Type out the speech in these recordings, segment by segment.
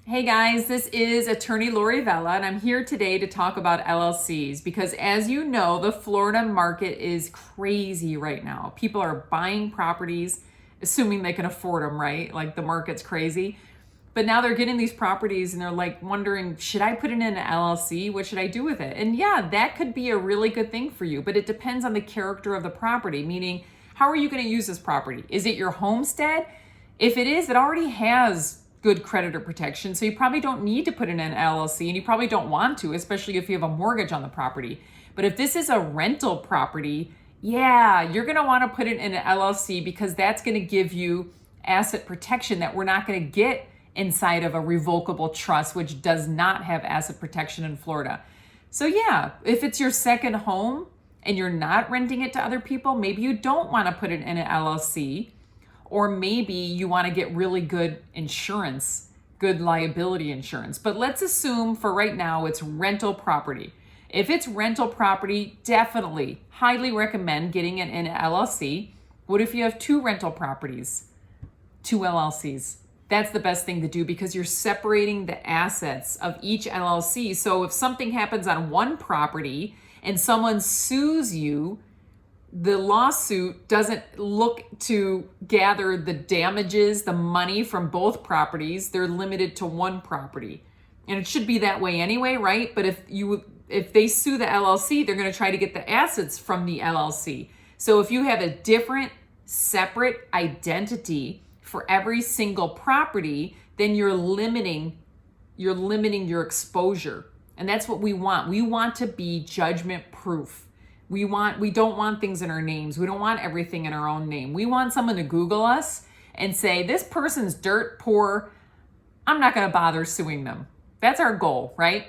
Hey guys, this is attorney Lori Vella, and I'm here today to talk about LLCs because, as you know, the Florida market is crazy right now. People are buying properties, assuming they can afford them, right? Like the market's crazy. But now they're getting these properties and they're like wondering, should I put it in an LLC? What should I do with it? And yeah, that could be a really good thing for you, but it depends on the character of the property, meaning how are you going to use this property? Is it your homestead? If it is, it already has good creditor protection, so you probably don't need to put in an LLC, and you probably don't want to, especially if you have a mortgage on the property. But if this is a rental property, yeah, you're going to want to put it in an LLC because that's going to give you asset protection that we're not going to get inside of a revocable trust, which does not have asset protection in Florida. So yeah, if it's your second home and you're not renting it to other people, maybe you don't want to put it in an LLC. Or maybe you want to get really good insurance, good liability insurance. But let's assume for right now it's rental property. If it's rental property, definitely, highly recommend getting it in an LLC. What if you have two rental properties, two LLCs? That's the best thing to do because you're separating the assets of each LLC. So if something happens on one property and someone sues you, the lawsuit doesn't look to gather the damages, the money from both properties. They're limited to one property. And it should be that way anyway, right? But if they sue the LLC, they're going to try to get the assets from the LLC. So if you have a different, separate identity for every single property, then you're limiting your exposure. And that's what we want. We want to be judgment proof. We don't want things in our names. We don't want everything in our own name. We want someone to Google us and say, this person's dirt poor. I'm not going to bother suing them. That's our goal, right?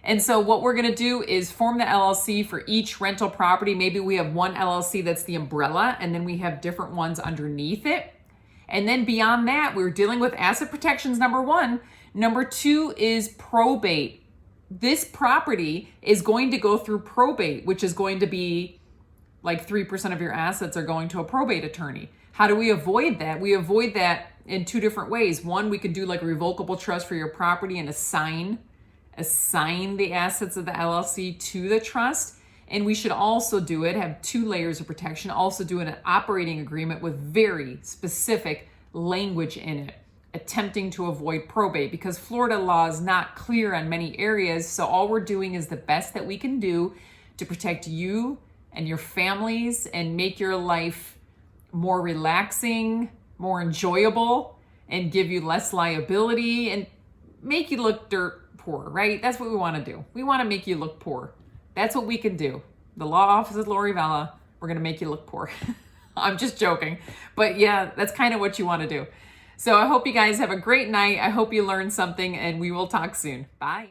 And so what we're going to do is form the LLC for each rental property. Maybe we have one LLC that's the umbrella, and then we have different ones underneath it. And then beyond that, we're dealing with asset protections, number one. Number two is probate. This property is going to go through probate, which is going to be like 3% of your assets are going to a probate attorney. How do we avoid that? We avoid that in two different ways. One, we could do like a revocable trust for your property and assign the assets of the LLC to the trust. And we should also have two layers of protection, also do an operating agreement with very specific language in it, attempting to avoid probate, because Florida law is not clear on many areas. So all we're doing is the best that we can do to protect you and your families and make your life more relaxing, more enjoyable, and give you less liability and make you look dirt poor, right? That's what we want to do. We want to make you look poor. That's what we can do. The law office is Lori Vella. We're going to make you look poor. I'm just joking. But yeah, that's kind of what you want to do. So I hope you guys have a great night. I hope you learned something, and we will talk soon. Bye.